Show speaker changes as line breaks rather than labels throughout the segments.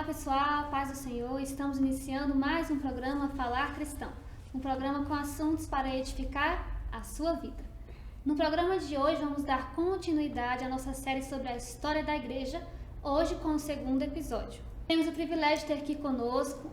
pessoal, paz do Senhor. Estamos iniciando mais um programa Falar Cristão, um programa com assuntos para edificar a sua vida. No programa de hoje vamos dar continuidade à nossa série sobre a história da igreja, hoje com o segundo episódio. Temos o privilégio de ter aqui conosco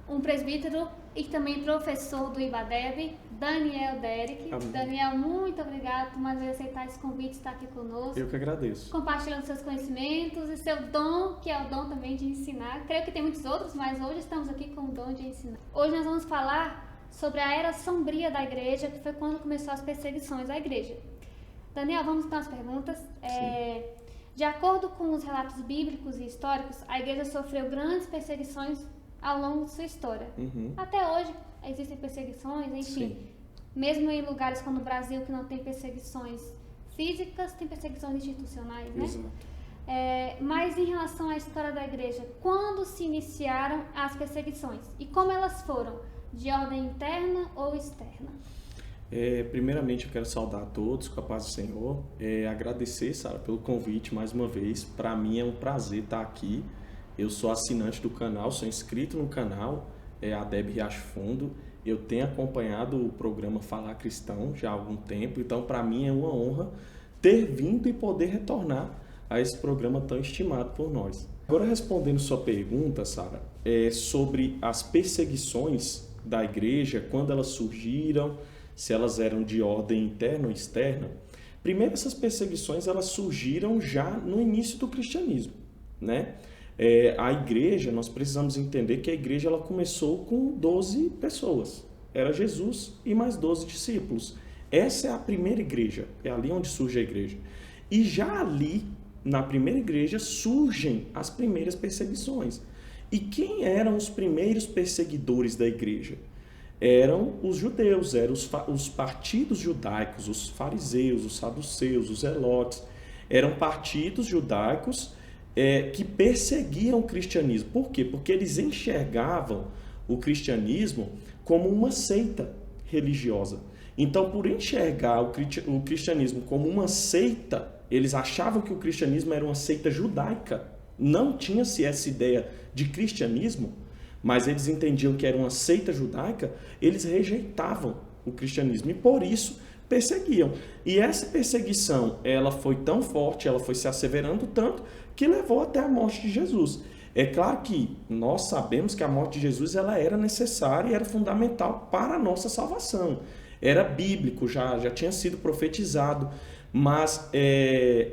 um presbítero e também professor do IBADEB, Daniel Derek.
Amém.
Daniel, muito obrigado por mais uma vez aceitar esse convite e estar aqui conosco.
Eu que agradeço.
Compartilhando seus conhecimentos e seu dom, que é o dom também de ensinar. Creio que tem muitos outros, mas hoje estamos aqui com o dom de ensinar. Hoje nós vamos falar sobre a era sombria da igreja, que foi quando começou as perseguições à igreja. Daniel, vamos então às perguntas. De acordo com os relatos bíblicos e históricos, a igreja sofreu grandes perseguições ao longo de sua história. Até hoje existem perseguições, enfim.
Sim.
Mesmo em lugares como o Brasil, que não tem perseguições físicas, tem perseguições institucionais, né?
Exato.
Mas em relação à história da igreja, quando se iniciaram as perseguições? E como elas foram? De ordem interna ou externa?
Primeiramente, eu quero saudar a todos com a paz do Senhor. Agradecer, Sara, pelo convite mais uma vez. Para mim é um prazer estar aqui. Eu sou assinante do canal, sou inscrito no canal, ADEB Riacho Fundo. Eu tenho acompanhado o programa Falar Cristão já há algum tempo, então para mim é uma honra ter vindo e poder retornar a esse programa tão estimado por nós. Agora, respondendo sua pergunta, Sara, sobre as perseguições da igreja, quando elas surgiram, se elas eram de ordem interna ou externa. Primeiro, essas perseguições elas surgiram já no início do cristianismo, né? A igreja, nós precisamos entender que a igreja ela começou com 12 pessoas. Era Jesus e mais 12 discípulos. Essa é a primeira igreja, é ali onde surge a igreja. E já ali, na primeira igreja, surgem as primeiras perseguições. E quem eram os primeiros perseguidores da igreja? Eram os judeus, eram os partidos judaicos, os fariseus, os saduceus, os zelotes. Eram partidos judaicos que perseguiam o cristianismo. Por quê? Porque eles enxergavam o cristianismo como uma seita religiosa. Então, por enxergar o cristianismo como uma seita, eles achavam que o cristianismo era uma seita judaica. Não tinha-se essa ideia de cristianismo, mas eles entendiam que era uma seita judaica, eles rejeitavam o cristianismo e por isso perseguiam. E essa perseguição, ela foi tão forte, ela foi se asseverando tanto, que levou até a morte de Jesus. É claro que nós sabemos que a morte de Jesus ela era necessária e era fundamental para a nossa salvação. Era bíblico, já tinha sido profetizado, mas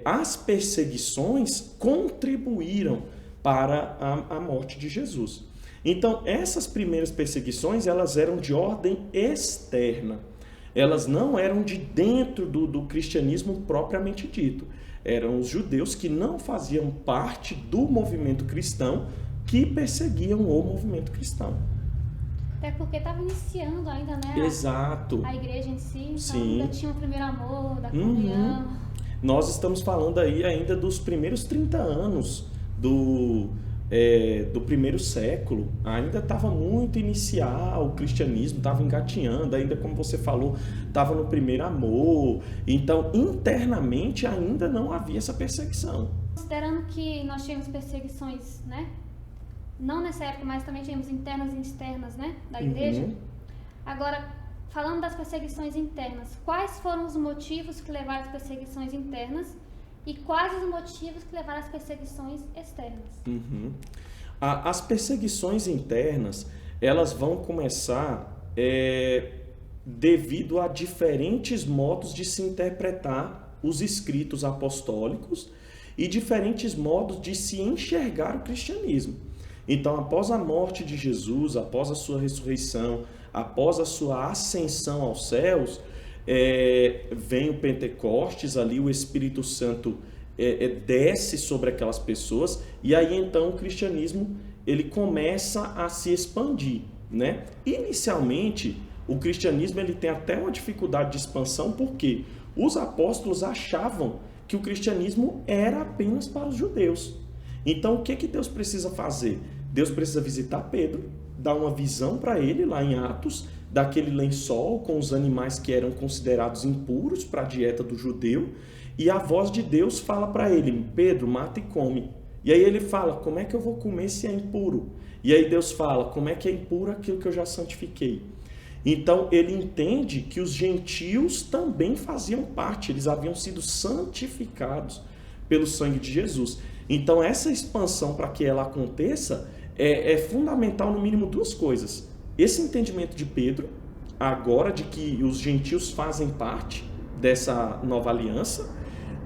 as perseguições contribuíram para a morte de Jesus. Então, essas primeiras perseguições, elas eram de ordem externa. Elas não eram de dentro do cristianismo propriamente dito. Eram os judeus que não faziam parte do movimento cristão que perseguiam o movimento cristão.
Até porque estava iniciando ainda, né?
Exato.
A igreja em si, então
Sim.
ainda tinha o primeiro amor, da comunhão.
Nós estamos falando aí ainda dos primeiros 30 anos do primeiro século. Ainda estava muito inicial, o cristianismo estava engatinhando, ainda como você falou, estava no primeiro amor. Então, internamente ainda não havia essa perseguição.
Considerando que nós tínhamos perseguições, né? Não nessa época, mas também tínhamos internas e externas, né? Da igreja. Agora, falando das perseguições internas, quais foram os motivos que levaram às perseguições internas e quais os motivos que levaram às perseguições externas?
As perseguições internas, elas vão começar devido a diferentes modos de se interpretar os escritos apostólicos e diferentes modos de se enxergar o cristianismo. Então, após a morte de Jesus, após a sua ressurreição, após a sua ascensão aos céus, vem o Pentecostes, ali o Espírito Santo desce sobre aquelas pessoas e aí então o cristianismo ele começa a se expandir, né? Inicialmente, o cristianismo ele tem até uma dificuldade de expansão porque os apóstolos achavam que o cristianismo era apenas para os judeus. Então, o que Deus precisa fazer? Deus precisa visitar Pedro, dar uma visão para ele lá em Atos, daquele lençol com os animais que eram considerados impuros para a dieta do judeu, e a voz de Deus fala para ele: Pedro, mata e come. E aí ele fala, como é que eu vou comer se é impuro? E aí Deus fala, como é que é impuro aquilo que eu já santifiquei? Então ele entende que os gentios também faziam parte, eles haviam sido santificados pelo sangue de Jesus. Então essa expansão, para que ela aconteça, é fundamental no mínimo duas coisas. Esse entendimento de Pedro, agora de que os gentios fazem parte dessa nova aliança,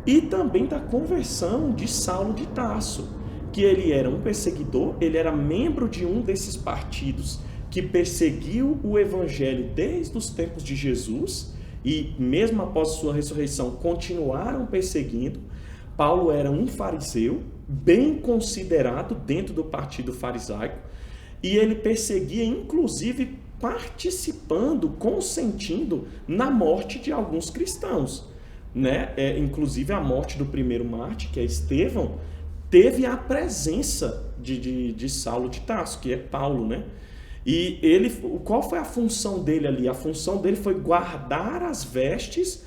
e também da conversão de Saulo de Tarso, que ele era um perseguidor, ele era membro de um desses partidos que perseguiu o evangelho desde os tempos de Jesus, e mesmo após sua ressurreição continuaram perseguindo. Paulo era um fariseu, bem considerado dentro do partido farisaico, e ele perseguia, inclusive, participando, consentindo na morte de alguns cristãos, né? Inclusive a morte do primeiro mártir, que é Estevão, teve a presença de Saulo de Tarso, que é Paulo, né? E ele, qual foi a função dele ali? A função dele foi guardar as vestes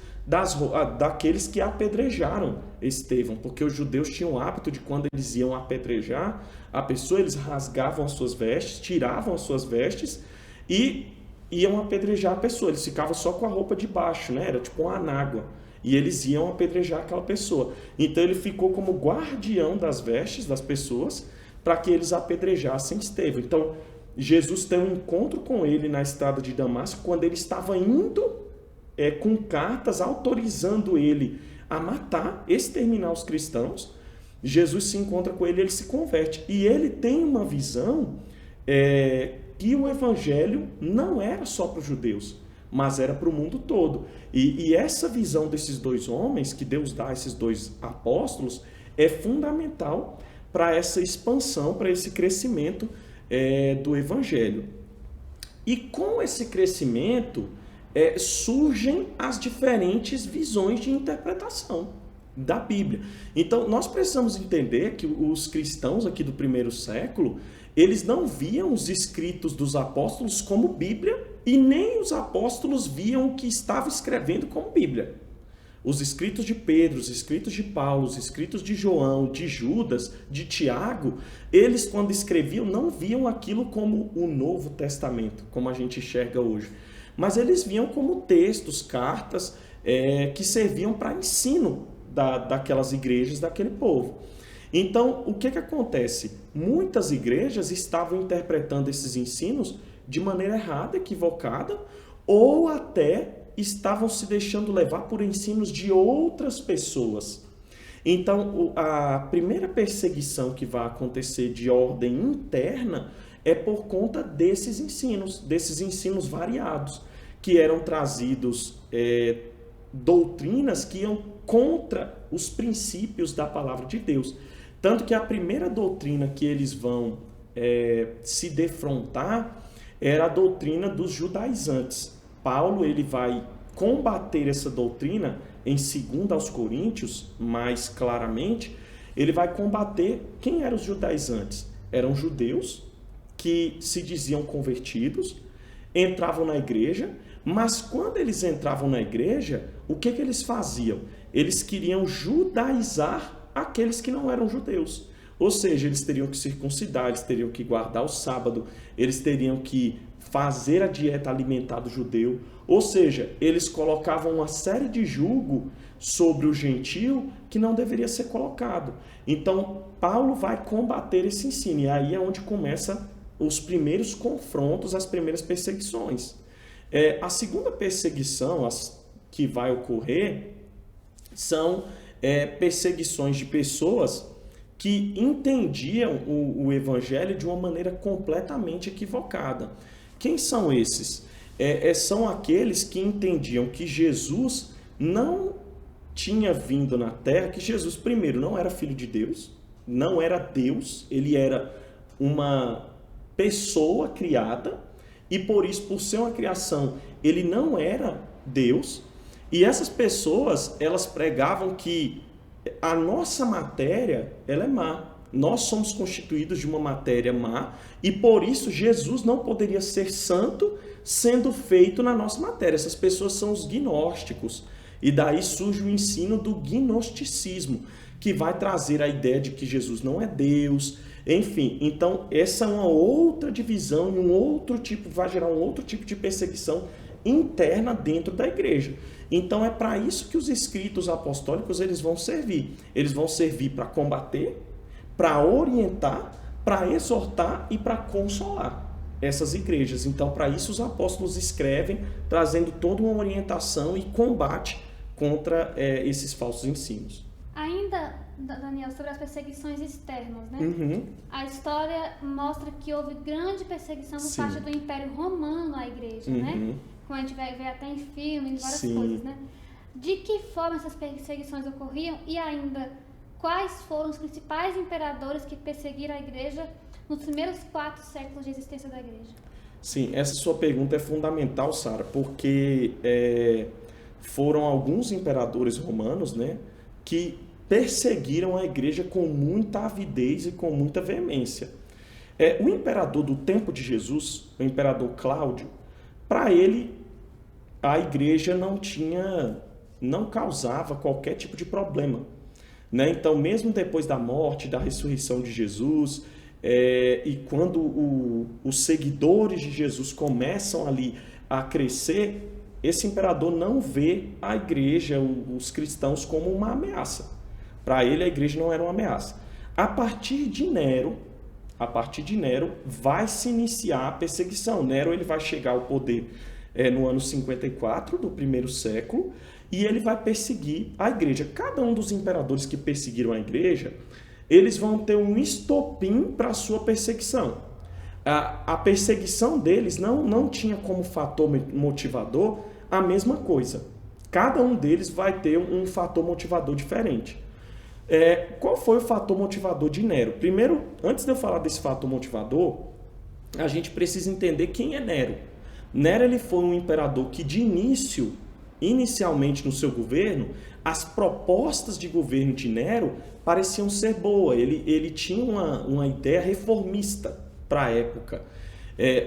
daqueles que apedrejaram Estevão, porque os judeus tinham o hábito de, quando eles iam apedrejar a pessoa, eles rasgavam as suas vestes, tiravam as suas vestes e iam apedrejar a pessoa. Eles ficavam só com a roupa de baixo, né? Era tipo uma anágua. E eles iam apedrejar aquela pessoa. Então ele ficou como guardião das vestes das pessoas para que eles apedrejassem Estevão. Então Jesus tem um encontro com ele na estrada de Damasco, quando ele estava indo com cartas autorizando ele a matar, exterminar os cristãos. Jesus se encontra com ele, ele se converte. E ele tem uma visão que o evangelho não era só para os judeus, mas era para o mundo todo. E essa visão desses dois homens, que Deus dá a esses dois apóstolos, é fundamental para essa expansão, para esse crescimento do evangelho. E com esse crescimento surgem as diferentes visões de interpretação da Bíblia. Então nós precisamos entender que os cristãos aqui do primeiro século, eles não viam os escritos dos apóstolos como Bíblia, e nem os apóstolos viam o que estava escrevendo como Bíblia. Os escritos de Pedro, os escritos de Paulo, os escritos de João, de Judas, de Tiago, eles, quando escreviam, não viam aquilo como o Novo Testamento, como a gente enxerga hoje. Mas eles viam como textos, cartas, que serviam para ensino daquelas igrejas, daquele povo. Então, o que acontece? Muitas igrejas estavam interpretando esses ensinos de maneira errada, equivocada, ou até estavam se deixando levar por ensinos de outras pessoas. Então, a primeira perseguição que vai acontecer de ordem interna é por conta desses ensinos variados, que eram trazidos doutrinas que iam contra os princípios da palavra de Deus. Tanto que a primeira doutrina que eles vão se defrontar era a doutrina dos judaizantes. Paulo ele vai combater essa doutrina em 2 aos Coríntios, mais claramente, ele vai combater quem eram os judaizantes. Eram judeus que se diziam convertidos, entravam na igreja, mas quando eles entravam na igreja, o que eles faziam? Eles queriam judaizar aqueles que não eram judeus. Ou seja, eles teriam que circuncidar, eles teriam que guardar o sábado, eles teriam que fazer a dieta alimentar do judeu. Ou seja, eles colocavam uma série de julgo sobre o gentio que não deveria ser colocado. Então, Paulo vai combater esse ensino. E aí é onde começam os primeiros confrontos, as primeiras perseguições. A segunda perseguição que vai ocorrer são perseguições de pessoas que entendiam o evangelho de uma maneira completamente equivocada. Quem são esses? São aqueles que entendiam que Jesus não tinha vindo na terra, que Jesus, primeiro, não era filho de Deus, não era Deus, ele era uma pessoa criada, e por isso, por ser uma criação, ele não era Deus. E essas pessoas, elas pregavam que a nossa matéria, ela é má. Nós somos constituídos de uma matéria má e por isso Jesus não poderia ser santo sendo feito na nossa matéria. Essas pessoas são os gnósticos. E daí surge o ensino do gnosticismo, que vai trazer a ideia de que Jesus não é Deus, enfim. Então, essa é uma outra divisão e vai gerar um outro tipo de perseguição interna dentro da igreja. Então, é para isso que os escritos apostólicos eles vão servir. Eles vão servir para combater, para orientar, para exortar e para consolar essas igrejas. Então, para isso os apóstolos escrevem, trazendo toda uma orientação e combate contra esses falsos ensinos.
Ainda, Daniel, sobre as perseguições externas, né?
Uhum.
A história mostra que houve grande perseguição por parte do Império Romano à igreja, né? Como a gente vai ver até em filmes, várias coisas, né? De que forma essas perseguições ocorriam e ainda quais foram os principais imperadores que perseguiram a igreja nos primeiros 4 séculos de existência da igreja?
Sim, essa sua pergunta é fundamental, Sara, porque foram alguns imperadores romanos, né, que perseguiram a igreja com muita avidez e com muita veemência. O imperador do tempo de Jesus, o imperador Cláudio, para ele a igreja não causava qualquer tipo de problema, né? Então, mesmo depois da morte, da ressurreição de Jesus, e quando os seguidores de Jesus começam ali a crescer, esse imperador não vê a igreja, os cristãos, como uma ameaça. Para ele, a igreja não era uma ameaça. A partir de Nero, vai se iniciar a perseguição. Nero ele vai chegar ao poder no ano 54 do primeiro século e ele vai perseguir a igreja. Cada um dos imperadores que perseguiram a igreja, eles vão ter um estopim para a sua perseguição. A perseguição deles não tinha como fator motivador a mesma coisa. Cada um deles vai ter um fator motivador diferente. Qual foi o fator motivador de Nero? Primeiro, antes de eu falar desse fator motivador, a gente precisa entender quem é Nero. Nero ele foi um imperador que inicialmente no seu governo, as propostas de governo de Nero pareciam ser boas. Ele tinha uma ideia reformista para a época.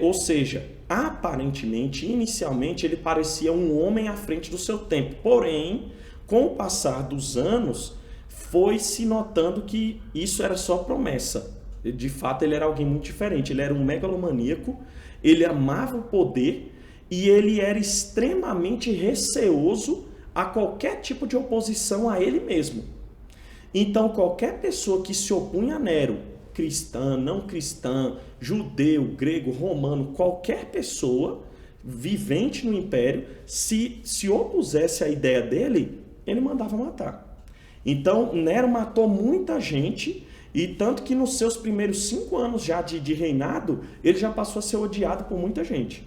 Ou seja, aparentemente, inicialmente, ele parecia um homem à frente do seu tempo. Porém, com o passar dos anos, foi se notando que isso era só promessa. De fato, ele era alguém muito diferente. Ele era um megalomaníaco, ele amava o poder e ele era extremamente receoso a qualquer tipo de oposição a ele mesmo. Então, qualquer pessoa que se opunha a Nero, cristã, não cristã, judeu, grego, romano, qualquer pessoa vivente no império, se opusesse à ideia dele, ele mandava matar. Então, Nero matou muita gente, e tanto que nos seus primeiros 5 anos já de reinado, ele já passou a ser odiado por muita gente.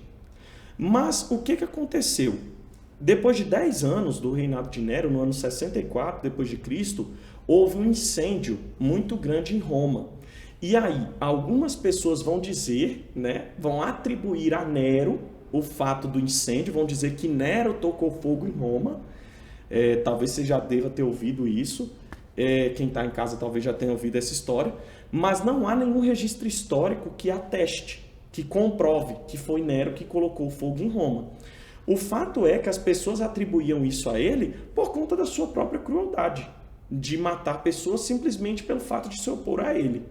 Mas o que aconteceu? Depois de 10 anos do reinado de Nero, no ano 64 depois de Cristo, houve um incêndio muito grande em Roma. E aí, algumas pessoas vão dizer, né, vão atribuir a Nero o fato do incêndio, vão dizer que Nero tocou fogo em Roma. Talvez você já deva ter ouvido isso, quem está em casa talvez já tenha ouvido essa história, mas não há nenhum registro histórico que ateste, que comprove que foi Nero que colocou fogo em Roma. O fato é que as pessoas atribuíam isso a ele por conta da sua própria crueldade, de matar pessoas simplesmente pelo fato de se opor a ele.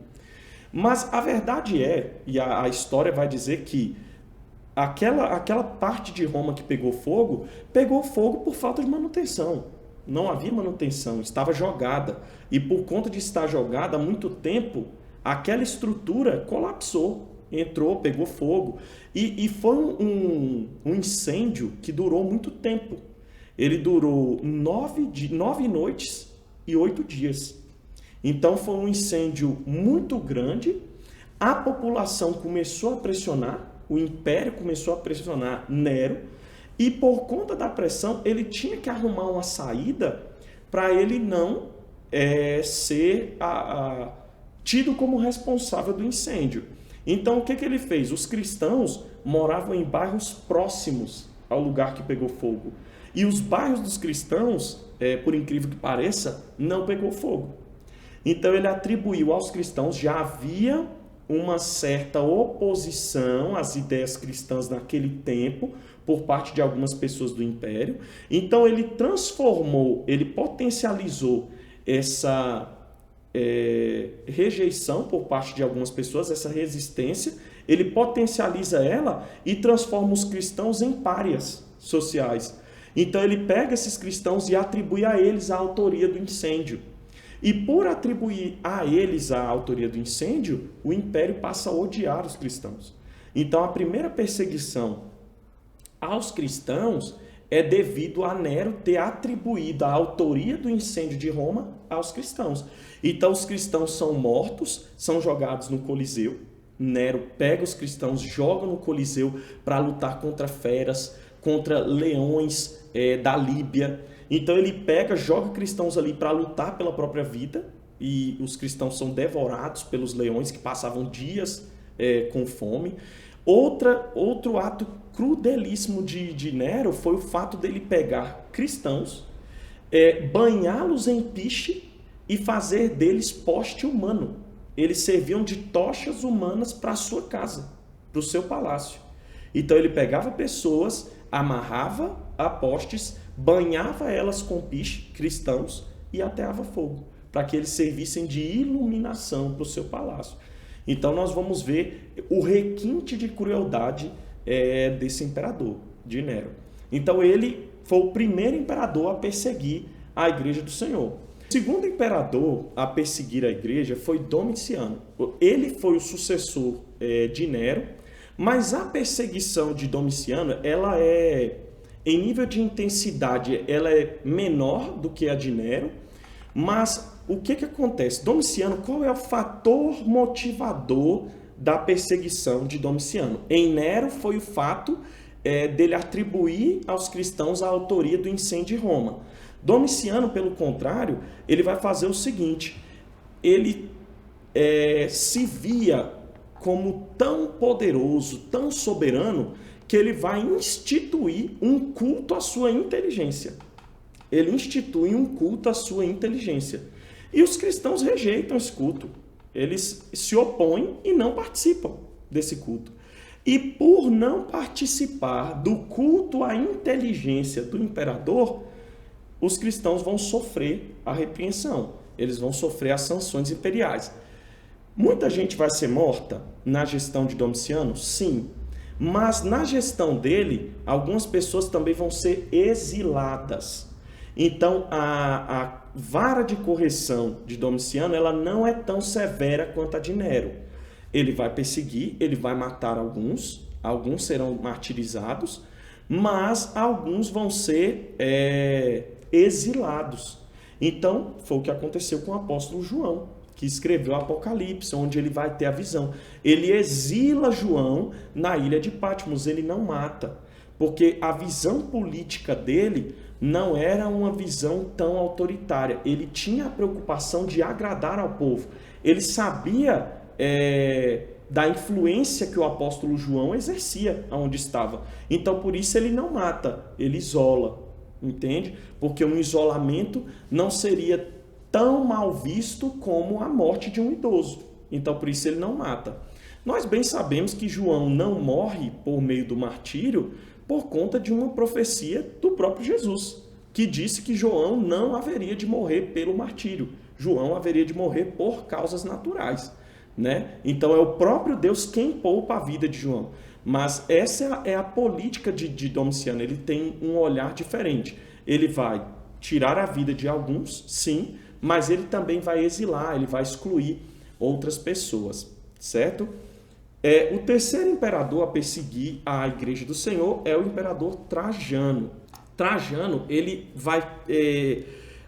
Mas a verdade e a história vai dizer que aquela parte de Roma que pegou fogo por falta de manutenção. Não havia manutenção, estava jogada. E por conta de estar jogada há muito tempo, aquela estrutura colapsou, pegou fogo. E foi um incêndio que durou muito tempo. Ele durou 9 noites e 8 dias. Então foi um incêndio muito grande, a população começou a pressionar, o império começou a pressionar Nero, e por conta da pressão ele tinha que arrumar uma saída para ele não ser tido como responsável do incêndio. Então o que ele fez? Os cristãos moravam em bairros próximos ao lugar que pegou fogo. E os bairros dos cristãos, por incrível que pareça, não pegou fogo. Então ele atribuiu aos cristãos, já havia uma certa oposição às ideias cristãs naquele tempo, por parte de algumas pessoas do Império. Então ele transformou, ele potencializou essa rejeição por parte de algumas pessoas, essa resistência, ele potencializa ela e transforma os cristãos em párias sociais. Então ele pega esses cristãos e atribui a eles a autoria do incêndio. E por atribuir a eles a autoria do incêndio, o Império passa a odiar os cristãos. Então a primeira perseguição aos cristãos é devido a Nero ter atribuído a autoria do incêndio de Roma aos cristãos. Então os cristãos são mortos, são jogados no Coliseu. Nero pega os cristãos, joga no Coliseu para lutar contra feras, contra leões da Líbia. Então ele pega, joga cristãos ali para lutar pela própria vida, e os cristãos são devorados pelos leões que passavam dias com fome. Outro ato crudelíssimo de Nero foi o fato dele pegar cristãos, banhá-los em piche e fazer deles poste humano. Eles serviam de tochas humanas para a sua casa, para o seu palácio. Então ele pegava pessoas, amarrava a postes, banhava elas com piche, cristãos, e ateava fogo, para que eles servissem de iluminação para o seu palácio. Então nós vamos ver o requinte de crueldade desse imperador, de Nero. Então ele foi o primeiro imperador a perseguir a igreja do Senhor. O segundo imperador a perseguir a igreja foi Domiciano. Ele foi o sucessor de Nero, mas a perseguição de Domiciano, ela em nível de intensidade, ela é menor do que a de Nero, mas o que acontece? Domiciano, qual é o fator motivador da perseguição de Domiciano? Em Nero foi o fato dele atribuir aos cristãos a autoria do incêndio de Roma. Domiciano, pelo contrário, ele vai fazer o seguinte: ele se via como tão poderoso, tão soberano, que ele vai instituir um culto à sua inteligência. Ele institui um culto à sua inteligência. E os cristãos rejeitam esse culto. Eles se opõem e não participam desse culto. E por não participar do culto à inteligência do imperador, os cristãos vão sofrer a repreensão. Eles vão sofrer as sanções imperiais. Muita gente vai ser morta na gestão de Domiciano? Sim. Mas na gestão dele, algumas pessoas também vão ser exiladas. Então, a vara de correção de Domiciano, ela não é tão severa quanto a de Nero. Ele vai perseguir, ele vai matar alguns serão martirizados, mas alguns vão ser exilados. Então, foi o que aconteceu com o apóstolo João, que escreveu o Apocalipse, onde ele vai ter a visão. Ele exila João na ilha de Patmos, ele não mata, porque a visão política dele não era uma visão tão autoritária. Ele tinha a preocupação de agradar ao povo. Ele sabia da influência que o apóstolo João exercia onde estava. Então, por isso ele não mata, ele isola, entende? Porque um isolamento não seria tão mal visto como a morte de um idoso. Então, por isso ele não mata. Nós bem sabemos que João não morre por meio do martírio por conta de uma profecia do próprio Jesus, que disse que João não haveria de morrer pelo martírio. João haveria de morrer por causas naturais, né? Então é o próprio Deus quem poupa a vida de João. Mas essa é a política de Domiciano. Ele tem um olhar diferente. Ele vai tirar a vida de alguns, sim, mas ele também vai exilar, ele vai excluir outras pessoas, certo? O terceiro imperador a perseguir a igreja do Senhor é o imperador Trajano. Trajano, ele vai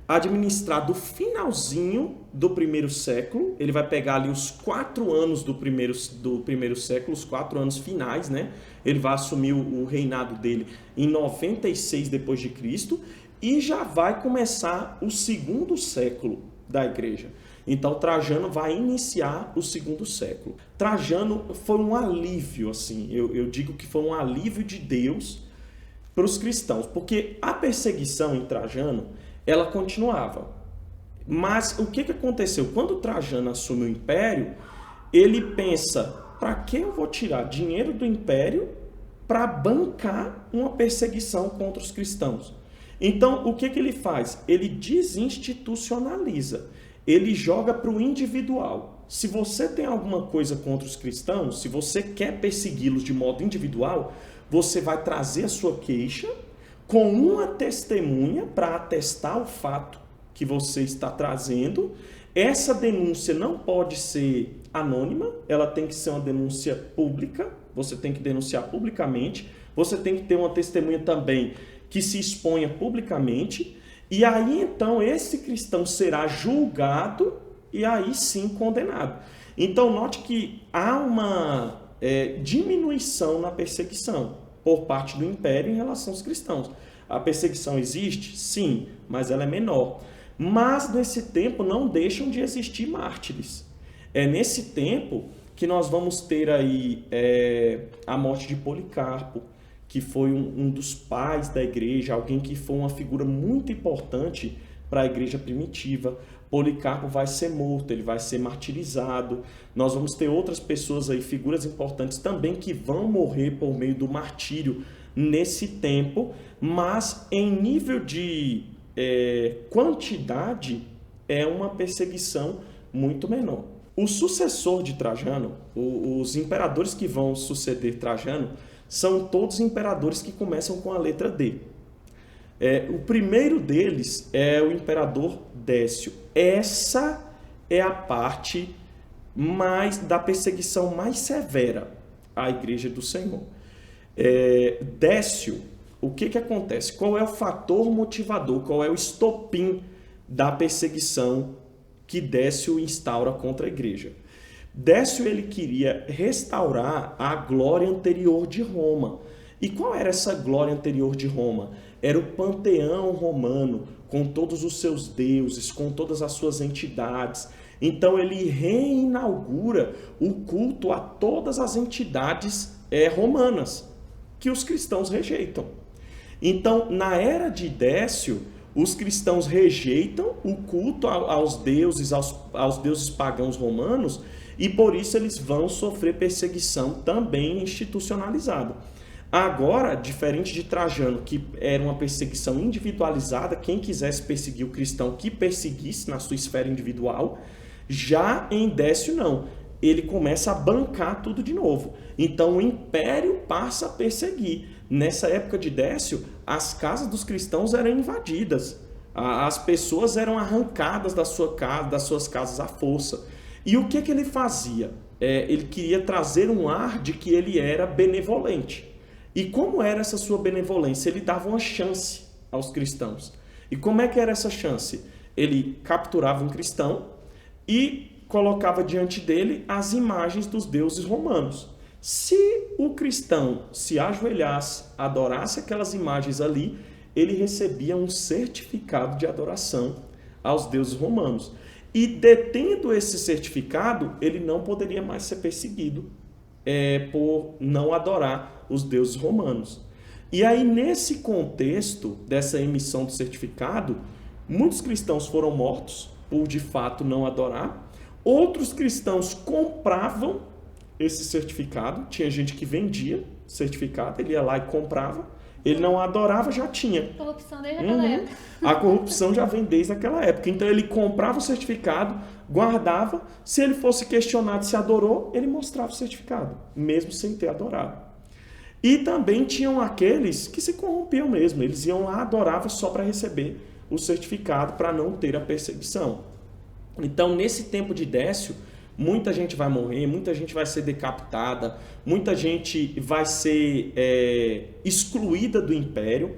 administrar do finalzinho do primeiro século, ele vai pegar ali os 4 anos do primeiro século, os 4 anos finais, né? Ele vai assumir o reinado dele em 96 depois de Cristo e já vai começar o segundo século da igreja. Então, Trajano vai iniciar o segundo século. Trajano foi um alívio, assim, eu digo que foi um alívio de Deus para os cristãos, porque a perseguição em Trajano, ela continuava. Mas o que aconteceu? Quando Trajano assume o império, ele pensa, para que eu vou tirar dinheiro do império para bancar uma perseguição contra os cristãos? Então, o que ele faz? Ele desinstitucionaliza, ele joga para o individual. Se você tem alguma coisa contra os cristãos, se você quer persegui-los de modo individual, você vai trazer a sua queixa com uma testemunha para atestar o fato que você está trazendo. Essa denúncia não pode ser anônima, ela tem que ser uma denúncia pública, você tem que denunciar publicamente, você tem que ter uma testemunha também que se exponha publicamente, e aí então esse cristão será julgado e aí sim condenado. Então note que há uma diminuição na perseguição por parte do império em relação aos cristãos. A perseguição existe? Sim, mas ela é menor. Mas nesse tempo não deixam de existir mártires. É nesse tempo que nós vamos ter aí a morte de Policarpo, que foi um dos pais da igreja, alguém que foi uma figura muito importante para a igreja primitiva. Policarpo vai ser morto, ele vai ser martirizado. Nós vamos ter outras pessoas aí, figuras importantes também, que vão morrer por meio do martírio nesse tempo, mas em nível de quantidade é uma perseguição muito menor. O sucessor de Trajano, os imperadores que vão suceder Trajano, são todos imperadores que começam com a letra D. O primeiro deles é o imperador Décio. Essa é a parte da perseguição mais severa à Igreja do Senhor. Décio, o que acontece? Qual é o fator motivador? Qual é o estopim da perseguição que Décio instaura contra a igreja? Décio, ele queria restaurar a glória anterior de Roma. E qual era essa glória anterior de Roma? Era o panteão romano, com todos os seus deuses, com todas as suas entidades. Então ele reinaugura o culto a todas as entidades romanas, que os cristãos rejeitam. Então, na era de Décio, os cristãos rejeitam o culto aos deuses, aos deuses pagãos romanos, e por isso eles vão sofrer perseguição também institucionalizada. Agora, diferente de Trajano, que era uma perseguição individualizada, quem quisesse perseguir o cristão que perseguisse na sua esfera individual, já em Décio não. Ele começa a bancar tudo de novo. Então o império passa a perseguir. Nessa época de Décio, as casas dos cristãos eram invadidas. As pessoas eram arrancadas das suas casas à força. E o que ele fazia? Ele queria trazer um ar de que ele era benevolente. E como era essa sua benevolência? Ele dava uma chance aos cristãos. E como é que era essa chance? Ele capturava um cristão e colocava diante dele as imagens dos deuses romanos. Se o cristão se ajoelhasse, adorasse aquelas imagens ali, ele recebia um certificado de adoração aos deuses romanos. E detendo esse certificado, ele não poderia mais ser perseguido por não adorar os deuses romanos. E aí, nesse contexto dessa emissão do certificado, muitos cristãos foram mortos por de fato não adorar. Outros cristãos compravam esse certificado. Tinha gente que vendia certificado, ele ia lá e comprava. Ele não adorava, já tinha.
Corrupção desde aquela época.
A corrupção já vem desde aquela época. Então ele comprava o certificado, guardava. Se ele fosse questionado se adorou, ele mostrava o certificado, mesmo sem ter adorado. E também tinham aqueles que se corrompiam mesmo. Eles iam lá, adoravam só para receber o certificado, para não ter a perseguição. Então, nesse tempo de Décio, muita gente vai morrer, muita gente vai ser decapitada, muita gente vai ser excluída do império,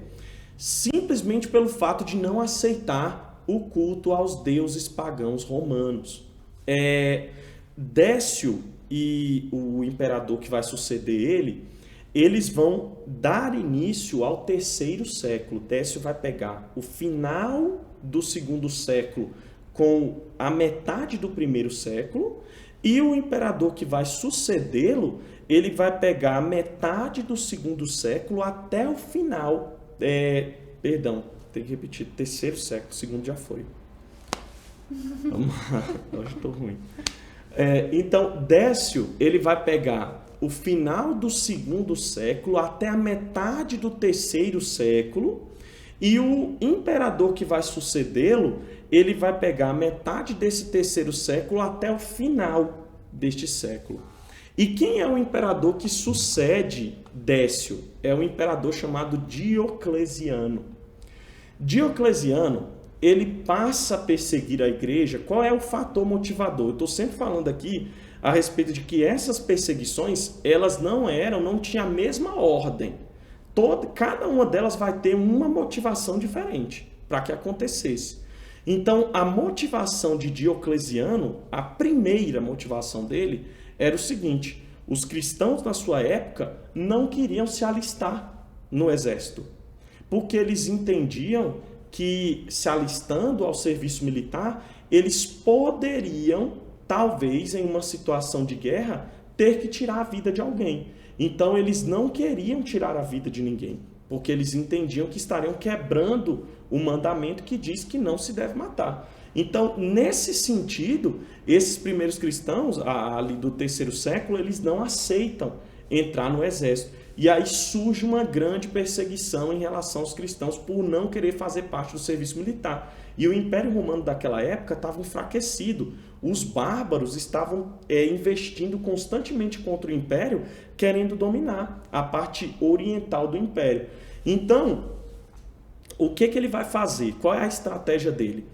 simplesmente pelo fato de não aceitar o culto aos deuses pagãos romanos. Décio e o imperador que vai suceder ele, eles vão dar início ao terceiro século. Décio vai pegar o final do segundo século com a metade do primeiro século, e o imperador que vai sucedê-lo, ele vai pegar a metade do segundo século até o final. Tem que repetir, terceiro século, o segundo já foi. Vamos lá, hoje estou ruim. Então, Décio, ele vai pegar o final do 2º século até a metade do 3º século, e o imperador que vai sucedê-lo, ele vai pegar a metade desse 3º século até o final deste século. E quem é o imperador que sucede Décio? É um imperador chamado Diocleciano. Diocleciano, ele passa a perseguir a igreja. Qual é o fator motivador? Eu estou sempre falando aqui a respeito de que essas perseguições, elas não tinham a mesma ordem. Cada uma delas vai ter uma motivação diferente para que acontecesse. Então, a motivação de Diocleciano, a primeira motivação dele, era o seguinte: os cristãos na sua época não queriam se alistar no exército, porque eles entendiam que, se alistando ao serviço militar, eles poderiam, talvez em uma situação de guerra, ter que tirar a vida de alguém. Então eles não queriam tirar a vida de ninguém, porque eles entendiam que estariam quebrando o mandamento que diz que não se deve matar. Então, nesse sentido, esses primeiros cristãos, ali do 3º século, eles não aceitam entrar no exército. E aí surge uma grande perseguição em relação aos cristãos por não querer fazer parte do serviço militar. E o Império Romano daquela época estava enfraquecido. Os bárbaros estavam investindo constantemente contra o Império, querendo dominar a parte oriental do Império. Então, o que ele vai fazer? Qual é a estratégia dele?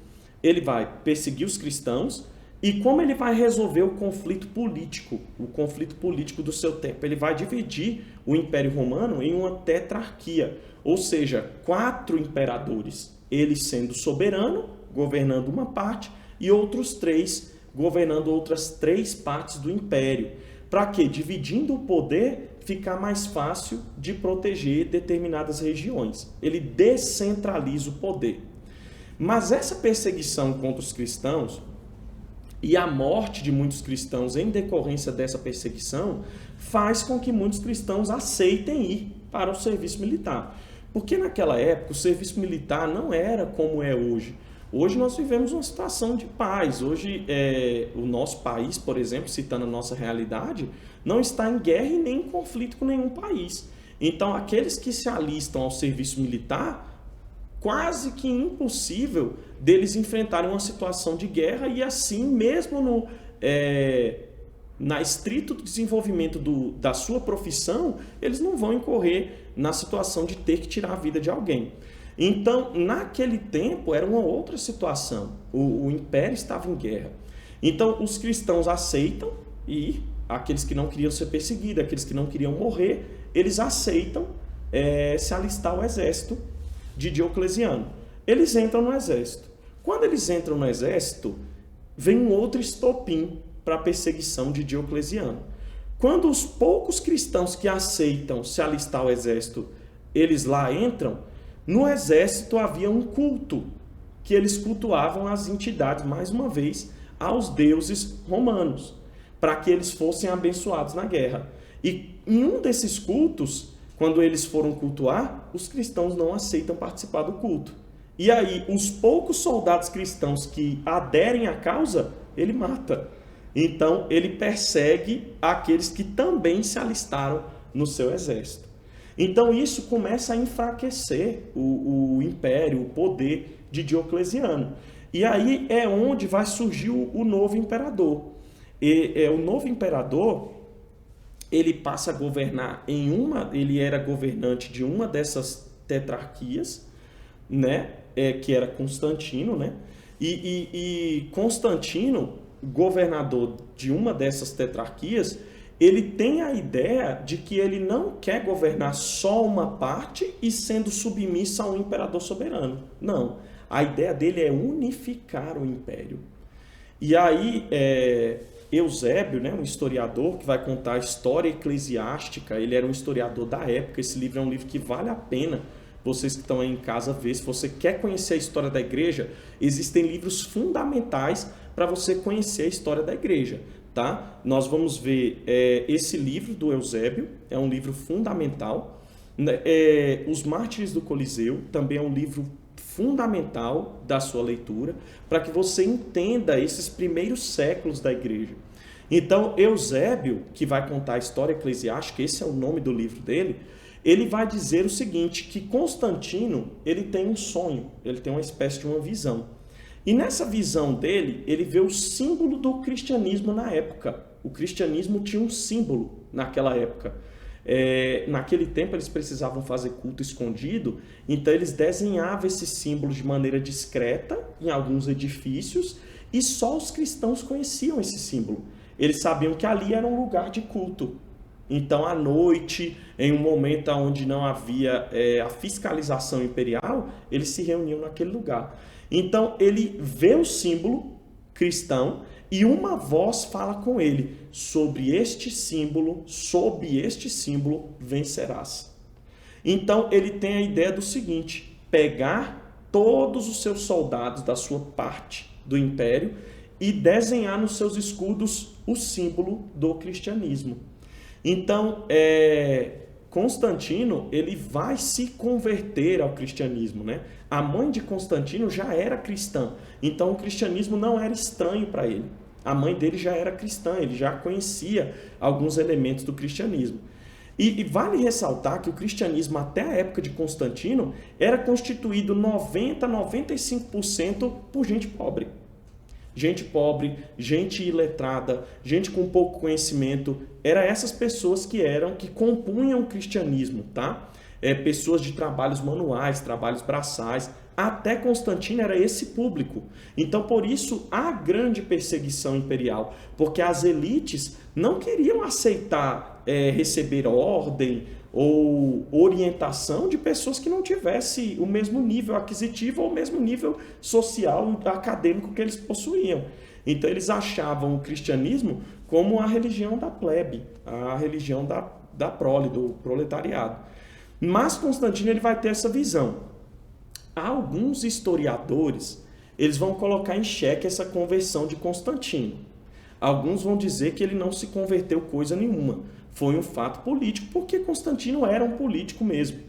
Ele vai perseguir os cristãos. E como ele vai resolver o conflito político do seu tempo? Ele vai dividir o Império Romano em uma tetrarquia, ou seja, 4 imperadores, ele sendo soberano, governando uma parte, e outros 3 governando outras 3 partes do Império. Para quê? Dividindo o poder, ficar mais fácil de proteger determinadas regiões. Ele descentraliza o poder. Mas essa perseguição contra os cristãos e a morte de muitos cristãos em decorrência dessa perseguição faz com que muitos cristãos aceitem ir para o serviço militar. Porque naquela época o serviço militar não era como é hoje. Hoje nós vivemos uma situação de paz. Hoje o nosso país, por exemplo, citando a nossa realidade, não está em guerra e nem em conflito com nenhum país. Então aqueles que se alistam ao serviço militar, quase que impossível deles enfrentarem uma situação de guerra, e assim, mesmo na estrito desenvolvimento da sua profissão, eles não vão incorrer na situação de ter que tirar a vida de alguém. Então, naquele tempo, era uma outra situação. O Império estava em guerra. Então, os cristãos aceitam, e aqueles que não queriam ser perseguidos, aqueles que não queriam morrer, eles aceitam se alistar ao exército de Diocleciano. Eles entram no exército. Quando eles entram no exército, vem um outro estopim para a perseguição de Diocleciano. Quando os poucos cristãos que aceitam se alistar ao exército, eles lá entram, no exército havia um culto, que eles cultuavam as entidades, mais uma vez, aos deuses romanos, para que eles fossem abençoados na guerra. E em um desses cultos, quando eles foram cultuar, os cristãos não aceitam participar do culto. E aí, os poucos soldados cristãos que aderem à causa, ele mata. Então, ele persegue aqueles que também se alistaram no seu exército. Então, isso começa a enfraquecer o império, o poder de Diocleciano. E aí é onde vai surgir o novo imperador. O novo imperador, ele passa a governar ele era governante de uma dessas tetrarquias, né? Que era Constantino, né? E Constantino, governador de uma dessas tetrarquias, ele tem a ideia de que ele não quer governar só uma parte e sendo submisso a um imperador soberano. Não. A ideia dele é unificar o império. E aí, Eusébio, né, um historiador que vai contar a história eclesiástica, ele era um historiador da época. Esse livro é um livro que vale a pena vocês que estão aí em casa ver. Se você quer conhecer a história da igreja, existem livros fundamentais para você conhecer a história da igreja. Tá? Nós vamos ver esse livro do Eusébio, é um livro fundamental. Os Mártires do Coliseu também é um livro fundamental da sua leitura, para que você entenda esses primeiros séculos da igreja. Então, Eusébio, que vai contar a história eclesiástica, esse é o nome do livro dele, ele vai dizer o seguinte, que Constantino, ele tem um sonho, ele tem uma espécie de uma visão. E nessa visão dele, ele vê o símbolo do cristianismo na época. O cristianismo tinha um símbolo naquela época. Naquele tempo eles precisavam fazer culto escondido, então eles desenhavam esse símbolo de maneira discreta em alguns edifícios e só os cristãos conheciam esse símbolo. Eles sabiam que ali era um lugar de culto. Então, à noite, em um momento onde não havia a fiscalização imperial, eles se reuniam naquele lugar. Então, ele vê o símbolo cristão e uma voz fala com ele: sob este símbolo vencerás. Então, ele tem a ideia do seguinte: pegar todos os seus soldados da sua parte do império e desenhar nos seus escudos o símbolo do cristianismo. Então, Constantino, ele vai se converter ao cristianismo, né? A mãe de Constantino já era cristã, então o cristianismo não era estranho para ele. A mãe dele já era cristã, ele já conhecia alguns elementos do cristianismo. E vale ressaltar que o cristianismo, até a época de Constantino, era constituído 90-95% por gente pobre. Gente pobre, gente iletrada, gente com pouco conhecimento, eram essas pessoas que compunham o cristianismo, tá? Pessoas de trabalhos manuais, trabalhos braçais, até Constantino era esse público. Então, por isso, há grande perseguição imperial, porque as elites não queriam aceitar receber ordem ou orientação de pessoas que não tivessem o mesmo nível aquisitivo ou o mesmo nível social e acadêmico que eles possuíam. Então eles achavam o cristianismo como a religião da plebe, a religião da prole, do proletariado. Mas Constantino ele vai ter essa visão. Alguns historiadores eles vão colocar em xeque essa conversão de Constantino. Alguns vão dizer que ele não se converteu coisa nenhuma. Foi um fato político, porque Constantino era um político mesmo.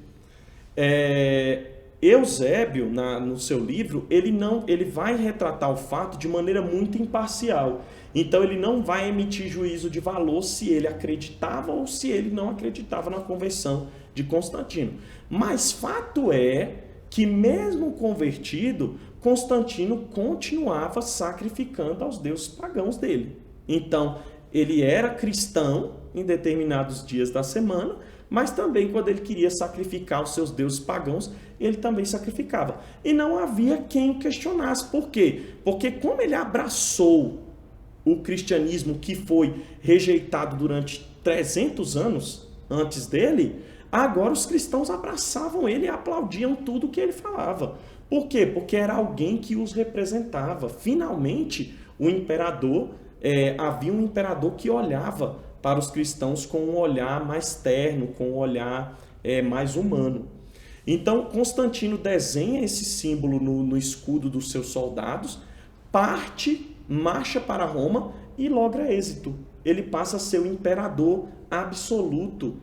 Eusébio, no seu livro, ele vai retratar o fato de maneira muito imparcial. Então, ele não vai emitir juízo de valor se ele acreditava ou se ele não acreditava na conversão de Constantino. Mas fato é que, mesmo convertido, Constantino continuava sacrificando aos deuses pagãos dele. Então, ele era cristão em determinados dias da semana, mas também quando ele queria sacrificar os seus deuses pagãos, ele também sacrificava. E não havia quem o questionasse. Por quê? Porque como ele abraçou o cristianismo que foi rejeitado durante 300 anos antes dele, agora os cristãos abraçavam ele e aplaudiam tudo que ele falava. Por quê? Porque era alguém que os representava. Finalmente, o imperador, havia um imperador que olhava para os cristãos com um olhar mais terno, com um olhar mais humano. Então, Constantino desenha esse símbolo no escudo dos seus soldados, marcha para Roma e logra êxito. Ele passa a ser o imperador absoluto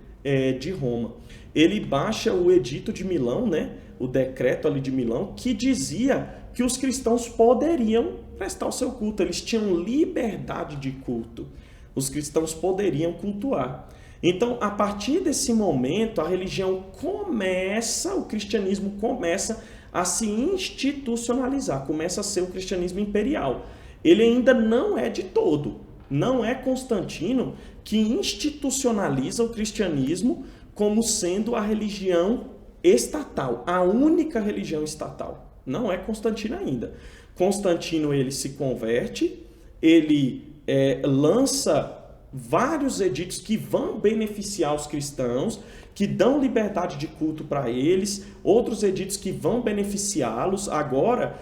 de Roma. Ele baixa o Edito de Milão, né? O decreto ali de Milão, que dizia que os cristãos poderiam prestar o seu culto, eles tinham liberdade de culto. Os cristãos poderiam cultuar. Então, a partir desse momento, a religião o cristianismo começa a se institucionalizar, começa a ser o cristianismo imperial. Ele ainda não é de todo. Não é Constantino que institucionaliza o cristianismo como sendo a religião estatal, a única religião estatal. Não é Constantino ainda. Constantino ele se converte, ele lança vários editos que vão beneficiar os cristãos, que dão liberdade de culto para eles, outros editos que vão beneficiá-los. Agora,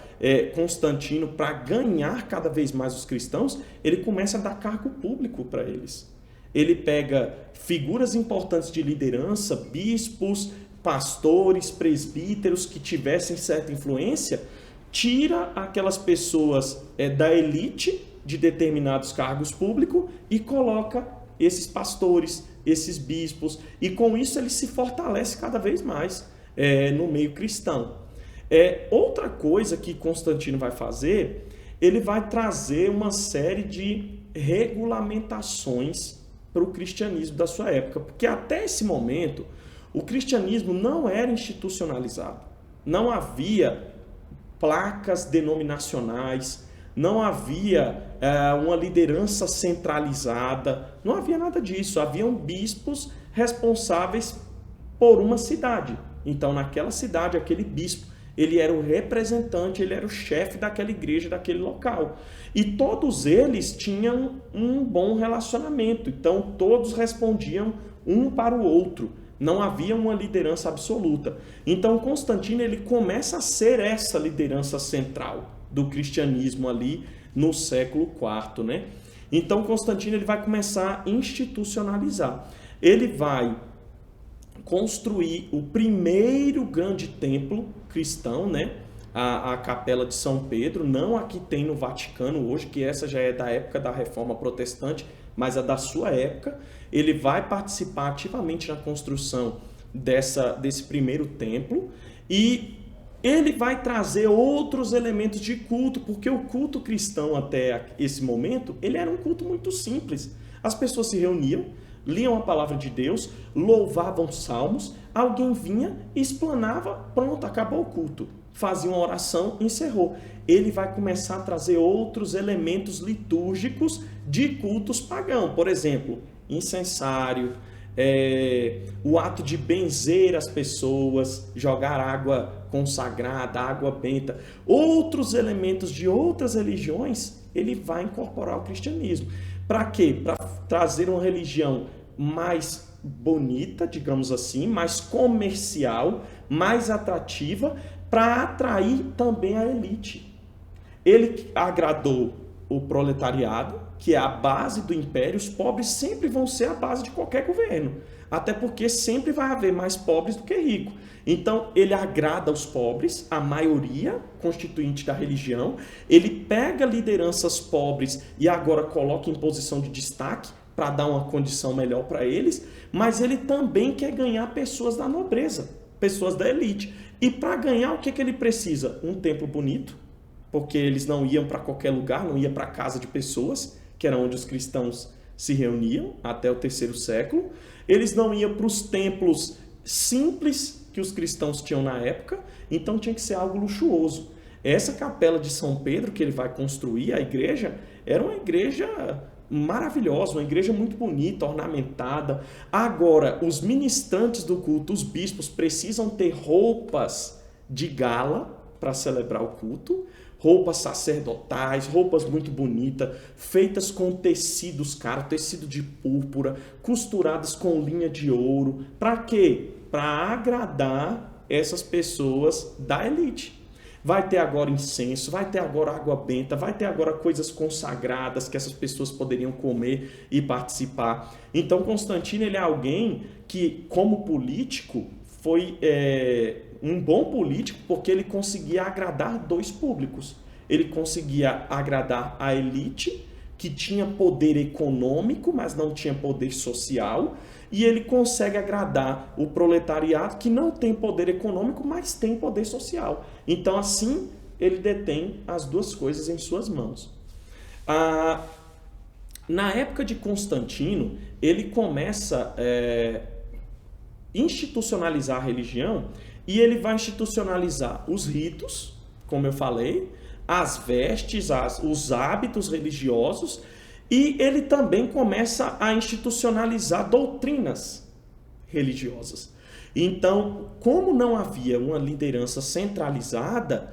Constantino, para ganhar cada vez mais os cristãos, ele começa a dar cargo público para eles. Ele pega figuras importantes de liderança, bispos, pastores, presbíteros que tivessem certa influência, tira aquelas pessoas da elite de determinados cargos públicos e coloca esses pastores, esses bispos, e com isso ele se fortalece cada vez mais no meio cristão. Outra coisa que Constantino vai fazer, ele vai trazer uma série de regulamentações para o cristianismo da sua época, porque até esse momento o cristianismo não era institucionalizado, não havia placas denominacionais, não havia uma liderança centralizada, não havia nada disso. Haviam bispos responsáveis por uma cidade. Então, naquela cidade, aquele bispo, ele era o representante, ele era o chefe daquela igreja, daquele local. E todos eles tinham um bom relacionamento. Então, todos respondiam um para o outro. Não havia uma liderança absoluta. Então, Constantino ele começa a ser essa liderança central do cristianismo ali no século IV, né? Então, Constantino ele vai começar a institucionalizar. Ele vai construir o primeiro grande templo cristão, né? A Capela de São Pedro, não a que tem no Vaticano hoje, que essa já é da época da Reforma Protestante, mas a da sua época. Ele vai participar ativamente na construção desse primeiro templo e ele vai trazer outros elementos de culto, porque o culto cristão até esse momento, ele era um culto muito simples. As pessoas se reuniam, liam a palavra de Deus, louvavam salmos, alguém vinha, explanava, pronto, acabou o culto. Fazia uma oração, encerrou. Ele vai começar a trazer outros elementos litúrgicos de cultos pagãos. Por exemplo, incensário, o ato de benzer as pessoas, jogar água consagrada, água benta, outros elementos de outras religiões, ele vai incorporar ao cristianismo. Para quê? Para trazer uma religião mais bonita, digamos assim, mais comercial, mais atrativa, para atrair também a elite. Ele agradou o proletariado, que é a base do império. Os pobres sempre vão ser a base de qualquer governo, até porque sempre vai haver mais pobres do que ricos. Então, ele agrada os pobres, a maioria constituinte da religião. Ele pega lideranças pobres e agora coloca em posição de destaque para dar uma condição melhor para eles, mas ele também quer ganhar pessoas da nobreza, pessoas da elite. E para ganhar, o que ele precisa? Um templo bonito, porque eles não iam para qualquer lugar, não iam para a casa de pessoas, que era onde os cristãos se reuniam até o terceiro século. Eles não iam para os templos simples que os cristãos tinham na época, então tinha que ser algo luxuoso. Essa capela de São Pedro que ele vai construir, a igreja, era uma igreja maravilhosa, uma igreja muito bonita, ornamentada. Agora, os ministrantes do culto, os bispos, precisam ter roupas de gala para celebrar o culto, roupas sacerdotais, roupas muito bonitas, feitas com tecidos caros, tecido de púrpura, costuradas com linha de ouro. Para quê? Para agradar essas pessoas da elite. Vai ter agora incenso, vai ter agora água benta, vai ter agora coisas consagradas que essas pessoas poderiam comer e participar. Então, Constantino ele é alguém que, como político, foi um bom político porque ele conseguia agradar dois públicos. Ele conseguia agradar a elite, que tinha poder econômico, mas não tinha poder social, e ele consegue agradar o proletariado, que não tem poder econômico, mas tem poder social. Então, assim, ele detém as duas coisas em suas mãos. Na época de Constantino, ele começa a institucionalizar a religião, e ele vai institucionalizar os ritos, como eu falei, as vestes, os hábitos religiosos, e ele também começa a institucionalizar doutrinas religiosas. Então, como não havia uma liderança centralizada,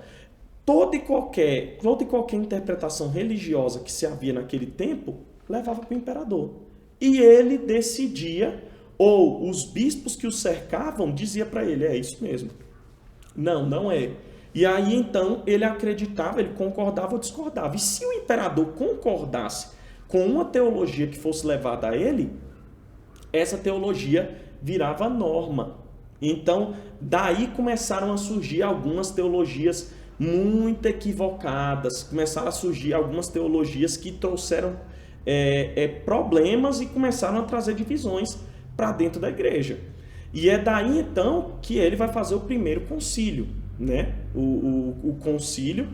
toda e qualquer interpretação religiosa que se havia naquele tempo levava para o imperador. E ele decidia, ou os bispos que o cercavam diziam para ele, é isso mesmo. Não, não é. E aí, então, ele acreditava, ele concordava ou discordava. E se o imperador concordasse com uma teologia que fosse levada a ele, essa teologia virava norma. Então, daí começaram a surgir algumas teologias muito equivocadas, começaram a surgir algumas teologias que trouxeram problemas e começaram a trazer divisões para dentro da igreja. E é daí, então, que ele vai fazer o primeiro concílio, né? O concílio